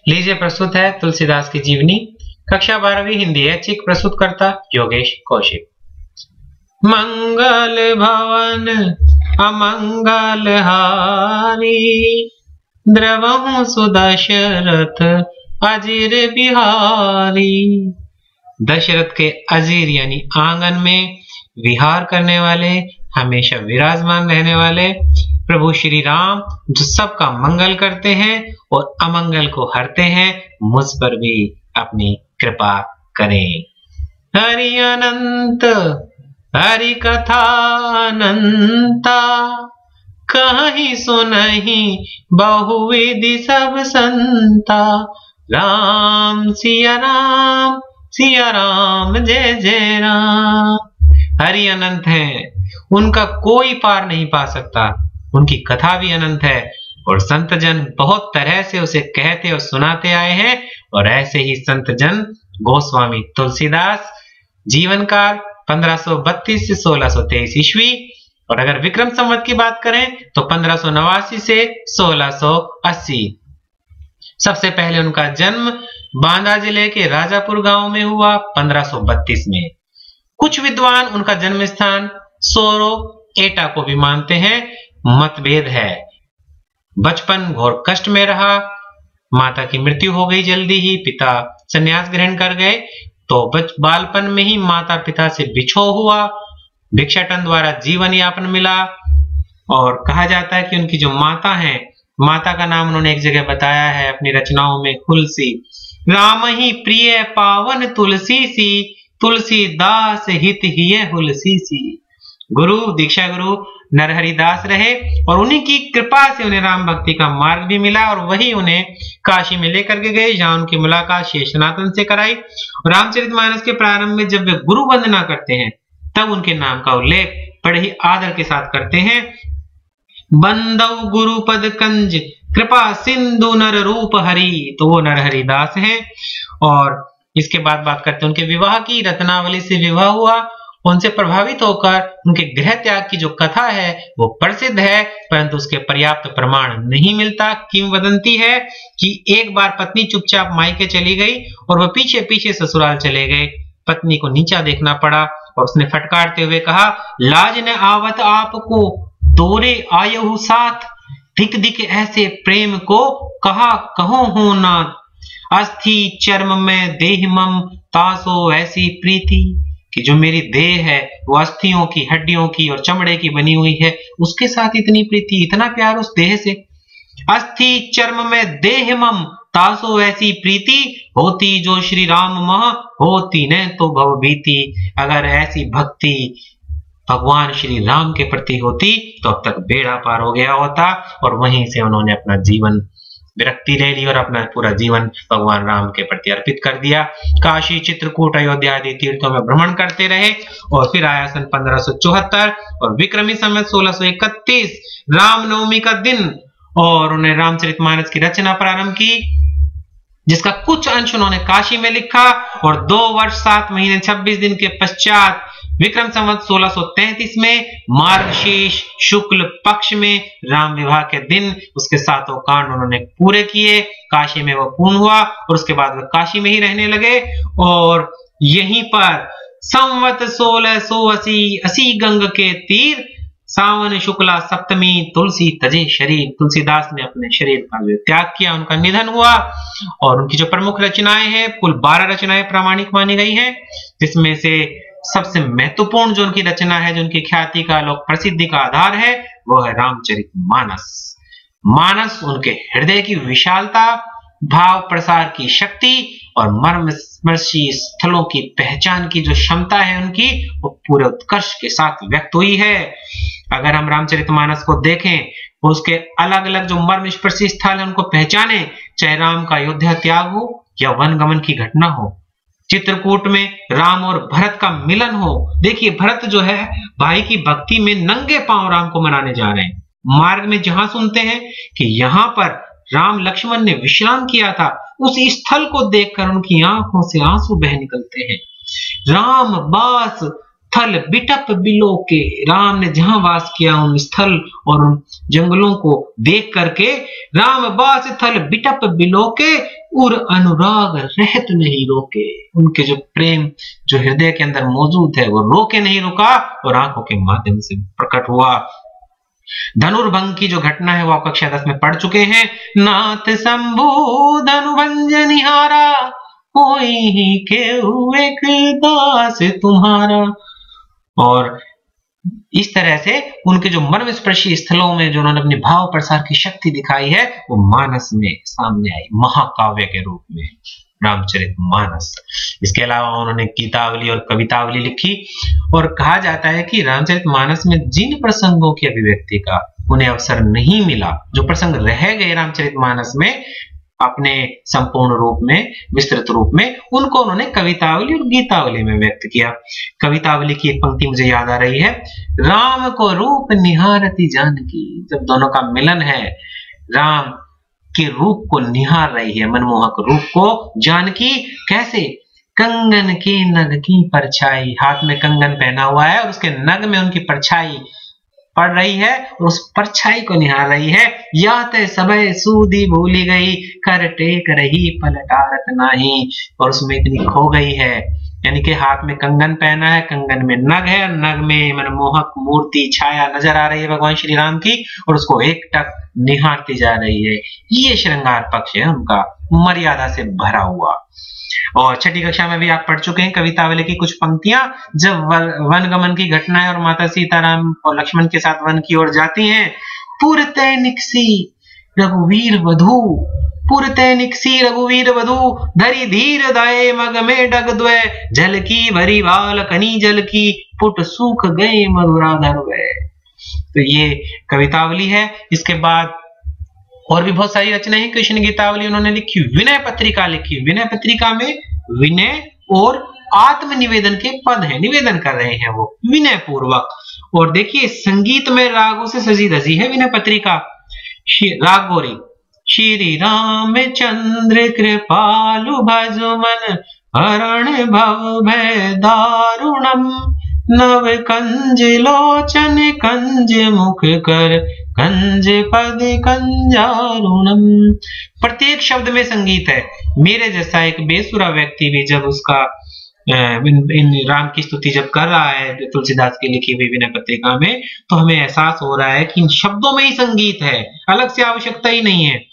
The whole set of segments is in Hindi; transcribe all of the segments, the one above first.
लीजिए प्रस्तुत है तुलसीदास की जीवनी। कक्षा 12वीं हिंदी है। चिक प्रस्तुतकर्ता योगेश कौशिक। मंगल भवन अमंगल हारी, द्रवहु सुदशरथ अजीर बिहारी। दशरथ के अजीर यानी आंगन में विहार करने वाले, हमेशा विराजमान रहने वाले प्रभु श्री राम, जो सबका मंगल करते हैं और अमंगल को हरते हैं, मुझ पर भी अपनी कृपा करें। हरि अनंत हरि कथा अनंता, कहीं सुनहि बहुविधि सब संता। राम सिया राम जय जय राम। हरि अनंत है, उनका कोई पार नहीं पा सकता, उनकी कथा भी अनंत है और संत जन बहुत तरह से उसे कहते और सुनाते आए हैं। और ऐसे ही संत जन गोस्वामी तुलसीदास, जीवन काल 1532 से 1623 ईस्वी, और अगर विक्रम संवत की बात करें तो 1589 से 1680। सबसे पहले उनका जन्म बांदा जिले के राजापुर गांव में हुआ 1532 में। कुछ विद्वान उनका जन्म स्थान सोरो एटा को भी मानते हैं, मतभेद है। बचपन घोर कष्ट में रहा, माता की मृत्यु हो गई जल्दी ही, पिता संन्यास ग्रहण कर गए, तो बालपन में ही माता पिता से बिछो हुआ, भिक्षाटन द्वारा जीवन यापन मिला। और कहा जाता है कि उनकी जो माता है, माता का नाम उन्होंने एक जगह बताया है अपनी रचनाओं में, तुलसी। राम ही प्रिय पावन तुलसी सी, तुलसीदास हित हिय हुलसी सी। गुरु दीक्षा गुरु नरहरिदास रहे और उन्हीं की कृपा से उन्हें राम भक्ति का मार्ग भी मिला, और वही उन्हें काशी में लेकर के गए, जहां उनकी मुलाकात शेषनाथन से कराई। रामचरितमानस के प्रारंभ में जब वे गुरु वंदना करते हैं, तब उनके नाम का उल्लेख बड़े ही आदर के साथ करते हैं। बंदौ गुरु पद कंज कृपा सिंधु नर रूप हरि, तो वो नरहरिदास हैं। और इसके बाद बात करते हैं उनके विवाह की। रत्नावली से विवाह हुआ। उनसे प्रभावित होकर उनके गृह त्याग की जो कथा है वो प्रसिद्ध है, परंतु उसके पर्याप्त प्रमाण नहीं मिलता। किंवदंती है कि एक बार पत्नी चुपचाप मायके चली गई और वह पीछे पीछे ससुराल चले गए। पत्नी को नीचा देखना पड़ा और उसने फटकारते हुए कहा, लाज न आवत आपको तोरे आयहु साथ, धिक धिक ऐसे प्रेम को कहा कहो हो नाथ। अस्थि चर्म में देह मम तासो ऐसी प्रीति, कि जो मेरी देह है वो अस्थियों की, हड्डियों की और चमड़े की बनी हुई है, उसके साथ इतनी प्रीति, इतना प्यार उस देह से। अस्थि चर्म में देह मम तासो ऐसी प्रीति, होती जो श्री राम मह होती न तो भव भीति। अगर ऐसी भक्ति भगवान श्री राम के प्रति होती तो अब तक बेड़ा पार हो गया होता। और वहीं से उन्होंने अपना जीवन विरक्ति ले ली और अपना पूरा जीवन भगवान राम के प्रति अर्पित कर दिया। काशी, चित्रकूट, अयोध्या आदि तीर्थों में भ्रमण करते रहे। और फिर आया सन 1574 और विक्रमी संवत 1631 रामनवमी का दिन, और उन्हें रामचरितमानस की रचना प्रारंभ की, जिसका कुछ अंश उन्होंने काशी में लिखा। और 2 वर्ष 7 महीने 26 दिन के पश्चात विक्रम संवत 1633 में मार्गशीर्ष शुक्ल पक्ष में राम विवाह के दिन उसके 7 कांड उन्होंने पूरे किए। काशी में वो पूर्ण हुआ और उसके बाद वे काशी में ही रहने लगे। और यहीं पर संवत 1680 गंग के तीर सावन शुक्ला सप्तमी तुलसी तजे शरीर, तुलसीदास ने अपने शरीर का त्याग किया, उनका निधन हुआ। और उनकी जो प्रमुख रचनाएं हैं, कुल 12 रचनाएं प्रामाणिक मानी गई हैं, जिसमें से सबसे महत्वपूर्ण जो उनकी रचना है, जो उनकी ख्याति का, लोक प्रसिद्धि का आधार है, वो है रामचरितमानस। मानस उनके हृदय की विशालता, भाव प्रसार की शक्ति और मर्मस्पर्शी स्थलों की पहचान की जो क्षमता है उनकी, वो पूरे उत्कर्ष के साथ व्यक्त हुई है। अगर हम रामचरितमानस को देखें, उसके अलग अलग जो मर्मस्पर्शी स्थल है उनको पहचाने, चाहे राम का अयोध्या त्याग हो या वन गमन की घटना हो, चित्रकूट में राम और भरत का मिलन हो। देखिए, भरत जो है भाई की भक्ति में नंगे पांव राम को मनाने जा रहे हैं। मार्ग में जहां सुनते हैं कि यहां पर राम लक्ष्मण ने विश्राम किया था, उस स्थल को देखकर उनकी आंखों से आंसू बह निकलते हैं। राम बास थल बिटप बिलो के, राम ने जहां वास किया उन स्थल और उन जंगलों को देख करके, राम बास थल बिटप बिलो के, और अनुराग रहत नहीं रोके। उनके जो प्रेम जो हृदय के अंदर मौजूद है वो रोके नहीं रुका और आंखों के माध्यम से प्रकट हुआ। धनुर्भंग की जो घटना है वो आप कक्षा 10 में पढ़ चुके हैं। नाथ शंभु धनुभंज निहारा, कोई ही केहू एक दास तुम्हारा। और इस तरह से उनके जो मर्म स्पर्शी स्थलों में जो उन्होंने अपने भाव प्रसार की शक्ति दिखाई है वो मानस में सामने आई, महाकाव्य के रूप में रामचरितमानस। इसके अलावा उन्होंने गीतावली और कवितावली लिखी और कहा जाता है कि रामचरितमानस में जिन प्रसंगों की अभिव्यक्ति का उन्हें अवसर नहीं मिला, जो प्रसंग रह गए रामचरितमानस में अपने संपूर्ण रूप में, विस्तृत रूप में, उनको उन्होंने कवितावली और गीतावली में व्यक्त किया। कवितावली की एक पंक्ति मुझे याद आ रही है, राम को रूप निहारती जानकी। जब दोनों का मिलन है, राम के रूप को निहार रही है, मनमोहक रूप को जानकी। कैसे? कंगन के नग की परछाई, हाथ में कंगन पहना हुआ है और उसके नग में उनकी परछाई पड़ रही है और उस परछाई को निहार रही है। या ते सबे सूदी भूली गई, कर टेक रही पलटारत नाही। और उसमें इतनी खो गई है, यानी कि हाथ में कंगन पहना है, कंगन में नग है, नग में मनमोहक मूर्ति छाया नजर आ रही है भगवान श्री राम की और उसको एकटक निहारती जा रही है। ये श्रृंगार पक्ष है उनका, मर्यादा से भरा हुआ। और छठी कक्षा में भी आप पढ़ चुके हैं कवितावली की कुछ पंक्तियां। जब वनगमन की घटना है और माता सीताराम और लक्ष्मण के साथ वन की ओर जाती हैं, पुरते निकसी रघुवीर वधू, पुरते निकसी रघुवीर वधू, धरी धीर दाए मग में डग द्वय, जल की भरी बाल कनी जल की, पुट सूख गए मधुराधर वे। तो ये कवितावली है। इसके बाद और भी बहुत सारी रचनाएं हैं। कृष्ण गीतावली उन्होंने लिखी, विनय पत्रिका लिखी। विनय पत्रिका में विनय और आत्मनिवेदन के पद हैं, निवेदन कर रहे हैं वो विनय पूर्वक। और देखिए संगीत में रागों से सजी धजी है विनय पत्रिका। राग गौरी, श्री रामचंद्र कृपालु भजमन हरण भव भय दारुणम, नव कंज लोचन कंज मुख कर, कंज पद कंजारुणम। प्रत्येक शब्द में संगीत है। मेरे जैसा एक बेसुरा व्यक्ति भी जब उसका इन राम की स्तुति जब कर रहा है तुलसीदास की लिखी हुई विनय पत्रिका में, तो हमें एहसास हो रहा है कि इन शब्दों में ही संगीत है, अलग से आवश्यकता ही नहीं है।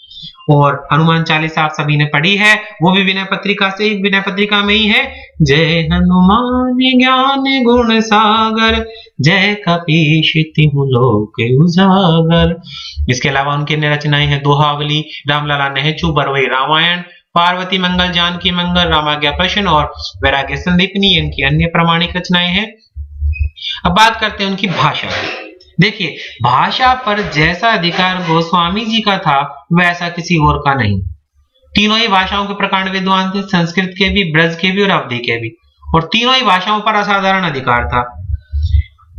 और हनुमान चालीसा आप सभी ने पढ़ी है, वो भी विनय पत्रिका से, विनय पत्रिका में ही है। जय हनुमान ज्ञान गुण सागर, जय कपीश तिहु लोक उजागर। इसके अलावा उनकी अन्य रचनाएं हैं, दोहावली, रामलला नेहचू, बरवई रामायण, पार्वती मंगल, जानकी मंगल, रामाज्ञा प्रश्न और वैराग्य संदीपनी, इनकी अन्य प्रमाणिक रचनाएं हैं। अब बात करते हैं उनकी भाषा। देखिए, भाषा पर जैसा अधिकार गोस्वामी जी का था वैसा किसी और का नहीं। तीनों ही भाषाओं के प्रकांड विद्वान थे, संस्कृत के भी, ब्रज के भी और अवधी के भी, और तीनों ही भाषाओं पर असाधारण अधिकार था।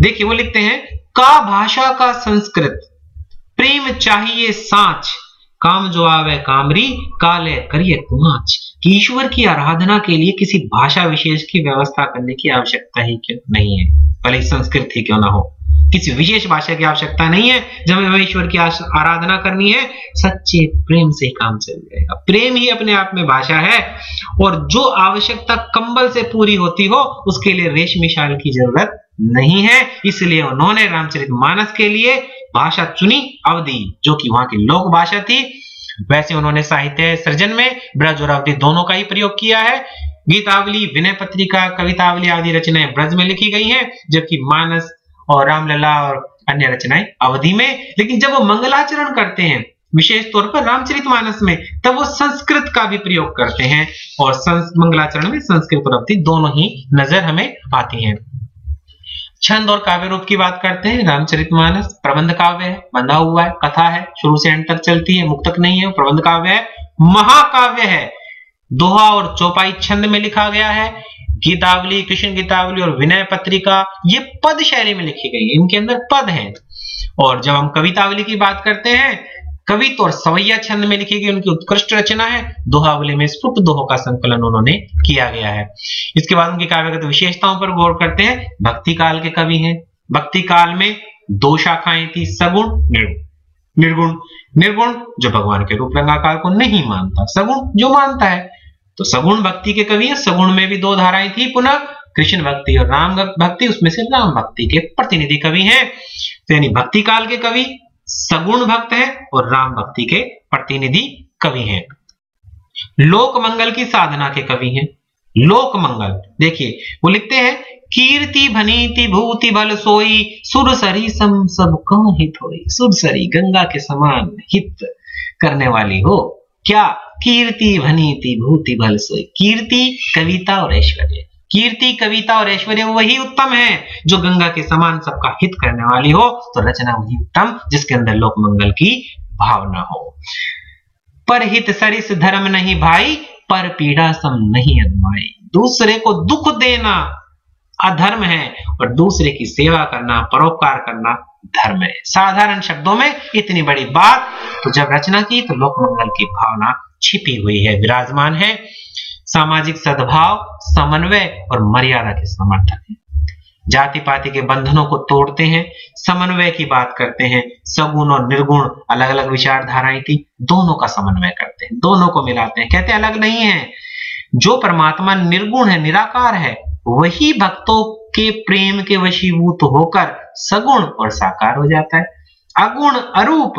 देखिए वो लिखते हैं, का भाषा का संस्कृत, प्रेम चाहिए साच, काम जो आवे कामरी, काले करिए कुमाच। कि ईश्वर की आराधना के लिए किसी भाषा विशेष की व्यवस्था करने की आवश्यकता ही क्यों नहीं है, भले संस्कृत ही क्यों ना हो, किसी विशेष भाषा की आवश्यकता नहीं है। जब हमें ईश्वर की आराधना करनी है, सच्चे प्रेम से ही काम चल जाएगा। प्रेम ही अपने आप में भाषा है, और जो आवश्यकता कंबल से पूरी होती हो उसके लिए रेशमी शाल की जरूरत नहीं है। इसलिए उन्होंने रामचरितमानस के लिए भाषा चुनी अवधी, जो कि वहां की लोक भाषा थी। वैसे उन्होंने साहित्य सृजन में ब्रज और अवधी दोनों का ही प्रयोग किया है। गीतावली, विनय पत्रिका, कवितावली आदि रचनाएं ब्रज में लिखी गई हैं, जबकि मानस और रामलला और अन्य रचनाएं अवधी में। लेकिन जब वो मंगलाचरण करते हैं, विशेष तौर पर रामचरितमानस में, तब वो संस्कृत का भी प्रयोग करते हैं, और मंगलाचरण में संस्कृत और अवधी दोनों ही नजर हमें आती हैं। छंद और काव्य रूप की बात करते हैं। रामचरितमानस प्रबंध काव्य है, बंधा हुआ है, कथा है, शुरू से अंत तक चलती है, मुक्तक नहीं है, प्रबंध काव्य है, महाकाव्य है। दोहा और चौपाई छंद में लिखा गया है। गीतावली, कृष्ण गीतावली और विनय पत्रिका ये पद शैली में लिखी गई है, इनके अंदर पद हैं। और जब हम कवितावली की बात करते हैं, कवित्व और सवैया छंद में लिखी गई उनकी उत्कृष्ट रचना है। दोहावली में स्फुट दोहों का संकलन उन्होंने किया गया है। इसके बाद उनकी काव्यगत विशेषताओं पर गौर करते हैं। भक्ति काल के कवि हैं। भक्ति काल में दो शाखाएं थी, सगुण निर्गुण। निर्गुण, निर्गुण जो भगवान के रूप रंगाकार को नहीं मानता, सगुण जो मानता है। तो सगुण भक्ति के कवि है। सगुण में भी दो धाराएं थी, पुनः कृष्ण भक्ति और राम भक्ति, उसमें से राम भक्ति के प्रतिनिधि कवि हैं। तो यानी भक्ति काल के कवि सगुण भक्त हैं और राम भक्ति के प्रतिनिधि कवि हैं। लोक मंगल की साधना के कवि हैं। लोक मंगल देखिए वो लिखते हैं, कीर्ति भनीति भूति भल सोई, सुरसरी सम सब कौन हित होई। सुरसरी गंगा के समान हित करने वाली हो क्या? कीर्ति भनीति भूति भल सोई। कीर्ति कविता और ऐश्वर्य, कीर्ति कविता और ऐश्वर्य वही उत्तम है जो गंगा के समान सबका हित करने वाली हो। तो रचना वही उत्तम जिसके अंदर लोक मंगल की भावना हो। पर हित सरिस धर्म नहीं भाई, पर पीड़ा सम नहीं अदमाई। दूसरे को दुख देना अधर्म है और दूसरे की सेवा करना, परोपकार करना धर्म है। साधारण शब्दों में इतनी बड़ी बात तो जब रचना की तो लोक मंगल की भावना छिपी हुई है, विराजमान है। सामाजिक सद्भाव, समन्वय और मर्यादा के समर्थक है। जाति पाति के बंधनों को तोड़ते हैं, समन्वय की बात करते हैं। सगुण और निर्गुण अलग अलग विचारधाराएं थी, दोनों का समन्वय करते हैं, दोनों को मिलाते हैं, कहते अलग नहीं है। जो परमात्मा निर्गुण है, निराकार है, वही भक्तों के प्रेम के वशीभूत होकर सगुण और साकार हो जाता है। अगुण अरूप,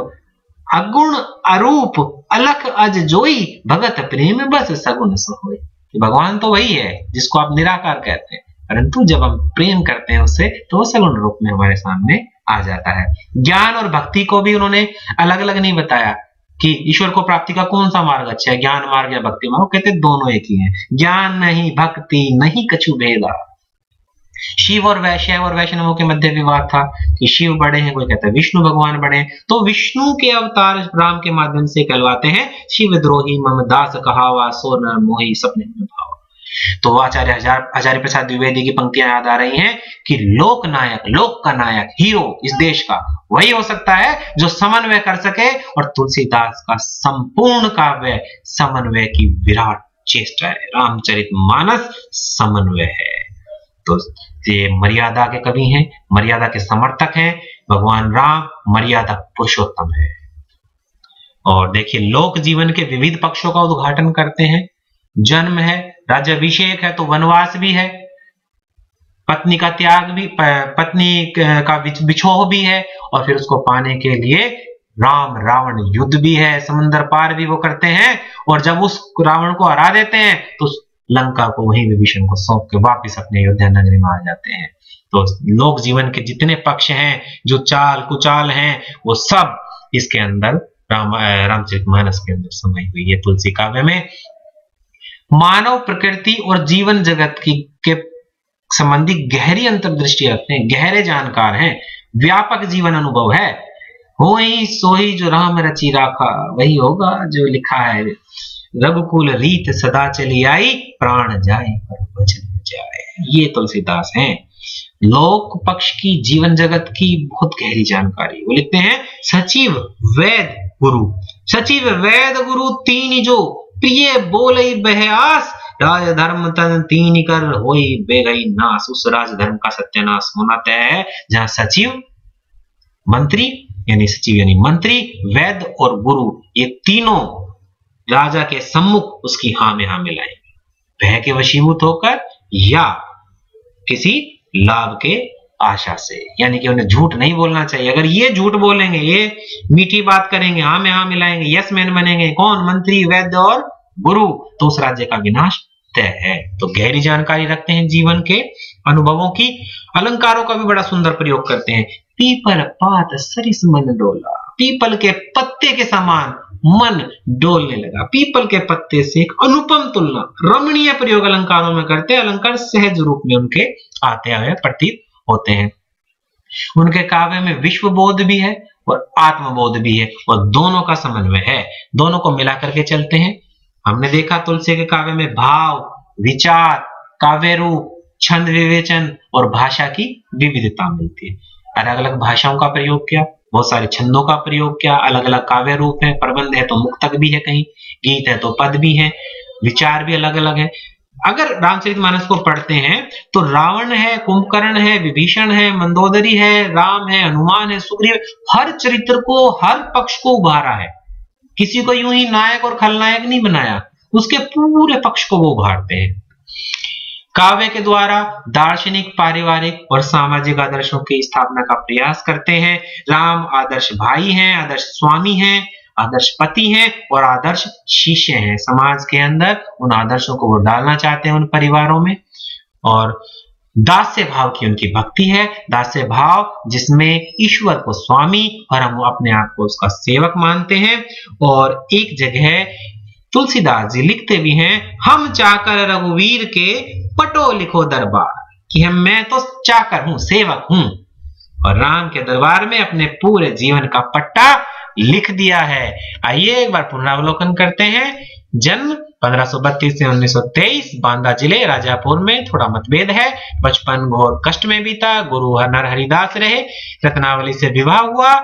अगुण अरूप अलख अज जोई, भगत प्रेम बस सगुण सोई। भगवान तो वही है जिसको आप निराकार कहते हैं, परंतु जब हम प्रेम करते हैं उससे तो वो सगुण रूप में हमारे सामने आ जाता है। ज्ञान और भक्ति को भी उन्होंने अलग अलग नहीं बताया कि ईश्वर को प्राप्ति का कौन सा मार्ग अच्छा है, ज्ञान मार्ग या भक्ति मार्ग। कहते दोनों एक ही है। ज्ञान नहीं भक्ति नहीं कछु भेदा। शिव और वैष्णवों के मध्य विवाद था कि शिव बड़े हैं, कोई कहता है विष्णु भगवान बड़े हैं। तो विष्णु के अवतार राम के माध्यम से कहलवाते हैं, शिव द्रोही मम दास कहावा, सो न मोही सपने में भावा। तो आचार्य आचार्य प्रसाद द्विवेदी की पंक्तियां याद आ रही हैं कि लोक नायक, लोक का नायक, हीरो इस देश का वही हो सकता है जो समन्वय कर सके। और तुलसीदास का संपूर्ण काव्य समन्वय की विराट चेष्टा है। रामचरितमानस समन्वय है। तो ये मर्यादा के कवि हैं, मर्यादा के समर्थक हैं। भगवान राम मर्यादा पुरुषोत्तम है। और देखिए लोक जीवन के विविध पक्षों का उद्घाटन करते हैं। जन्म है, राज्याभिषेक है तो वनवास भी है, पत्नी का त्याग भी, पत्नी का बिछोह भी है, और फिर उसको पाने के लिए राम रावण युद्ध भी है, समंदर पार भी वो करते हैं। और जब उस रावण को हरा देते हैं तो लंका को वहीं विभीषण को सौंप के वापिस अपने अयोध्या नगरी में आ जाते हैं। तो लोक जीवन के जितने पक्ष हैं, जो चाल कुचाल हैं, वो सब इसके अंदर रामचरितमानस के अंदर समाई हुई है। तुलसी काव्य में मानव प्रकृति और जीवन जगत की के संबंधी गहरी अंतर्दृष्टि रखते हैं, गहरे जानकार हैं, व्यापक जीवन अनुभव है। होई सोई जो राम रची राखा, वही होगा जो लिखा है। रघुकुल रीत सदा चली आई, प्राण जाए पर वचन जाए। ये तुलसीदास हैं। लोक पक्ष की, जीवन जगत की बहुत गहरी जानकारी। वो लिखते हैं, सचिव वैद गुरु, सचिव वैद गुरु तीन जो प्रिय बोले बहआस, राज धर्म तन तीन कर होई बेगई नास। उस राज धर्म का सत्यानाश होना तय है जहां सचिव मंत्री यानी सचिव यानी मंत्री, वैद्य और गुरु ये तीनों राजा के सम्मुख उसकी हाँ में हाँ मिलाए, भय के वशीभूत होकर या किसी लाभ के आशा से। यानी कि उन्हें झूठ नहीं बोलना चाहिए। अगर ये झूठ बोलेंगे, ये मीठी बात करेंगे, हाँ में हाँ मिलाएंगे, यस मैन बनेंगे, कौन? मंत्री, वैद्य और गुरु, तो उस राज्य का विनाश तय है। तो गहरी जानकारी रखते हैं जीवन के अनुभवों की। अलंकारों का भी बड़ा सुंदर प्रयोग करते हैं। पीपल पात सरिस मन डोला, पीपल के पत्ते के समान मन डोलने लगा। पीपल के पत्ते से एक अनुपम तुलना, रमणीय प्रयोग अलंकारों में करते हैं। अलंकार सहज रूप में उनके आते हुए प्रतीत होते हैं। उनके काव्य में विश्वबोध भी है और आत्मबोध भी है, और दोनों का समन्वय है। दोनों को मिला करके चलते हैं। हमने देखा तुलसी के काव्य में भाव, विचार, काव्य रूप, छंद विवेचन और भाषा की विविधता मिलती है। अलग अलग भाषाओं का प्रयोग किया, बहुत सारे छंदों का प्रयोग किया, अलग अलग काव्य रूप है, प्रबंध है तो मुक्तक भी है, कहीं गीत है तो पद भी है, विचार भी अलग अलग है, अगर रामचरितमानस को पढ़ते हैं तो रावण है, कुंभकर्ण है, विभीषण है, मंदोदरी है, राम है, हनुमान है, सुग्रीव, हर चरित्र को, हर पक्ष को उभारा है। किसी को यूं ही नायक और खलनायक नहीं बनाया, उसके पूरे पक्ष को वो उभारते हैं। काव्य के द्वारा दार्शनिक, पारिवारिक और सामाजिक आदर्शों की स्थापना का प्रयास करते हैं। राम आदर्श भाई हैं, आदर्श स्वामी हैं, आदर्श पति हैं और आदर्श शिष्य हैं। समाज के अंदर उन आदर्शों को वो डालना चाहते हैं उन परिवारों में। और दास्य भाव की उनकी भक्ति है, दास्य भाव जिसमें ईश्वर को स्वामी और हम अपने आप को उसका सेवक मानते हैं। और एक जगह तुलसीदास जी लिखते भी हैं, हम चाकर रघुवीर के पटो लिखो दरबार, कि मैं तो चाकर हूं, सेवक हूं, और राम के दरबार में अपने पूरे जीवन का पट्टा लिख दिया है। आइए एक बार पुनरावलोकन करते हैं। जन्म 1532 से 1923, बांदा जिले राजापुर में, थोड़ा मतभेद है। बचपन घोर कष्ट में बीता, गुरु नरहरिदास रहे। रत्नावली से विवाह हुआ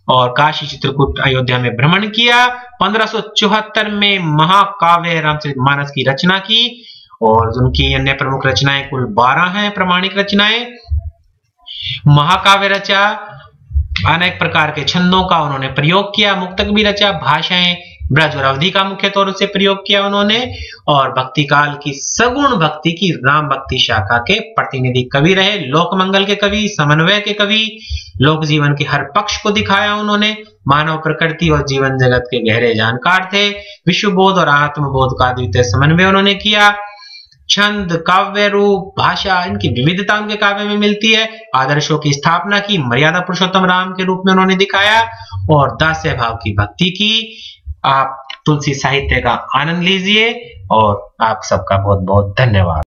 और काशी, चित्रकूट, अयोध्या में भ्रमण किया। 1574 में महाकाव्य रामचरितमानस की रचना की और उनकी अन्य प्रमुख रचनाएं कुल 12 हैं, प्रमाणिक रचनाएं। महाकाव्य रचा, अनेक प्रकार के छंदों का उन्होंने प्रयोग किया, मुक्तक भी रचा, भाषाएं ब्रज और अवधि का मुख्य तौर से प्रयोग किया उन्होंने। और भक्ति काल की सगुण भक्ति की राम भक्ति शाखा के प्रतिनिधि कवि रहे, लोकमंगल के कवि, समन्वय के कवि, लोक जीवन के हर पक्ष को दिखाया उन्होंने। मानव प्रकृति और जीवन जगत के गहरे जानकार थे। विश्व बोध और आत्मबोध का अद्वितीय समन्वय उन्होंने किया। छंद, काव्य रूप, भाषा, इनकी विविधता उनके काव्य में मिलती है। आदर्शों की स्थापना की, मर्यादा पुरुषोत्तम राम के रूप में उन्होंने दिखाया और दास्य भाव की भक्ति की। आप तुलसी साहित्य का आनंद लीजिए और आप सबका बहुत बहुत धन्यवाद।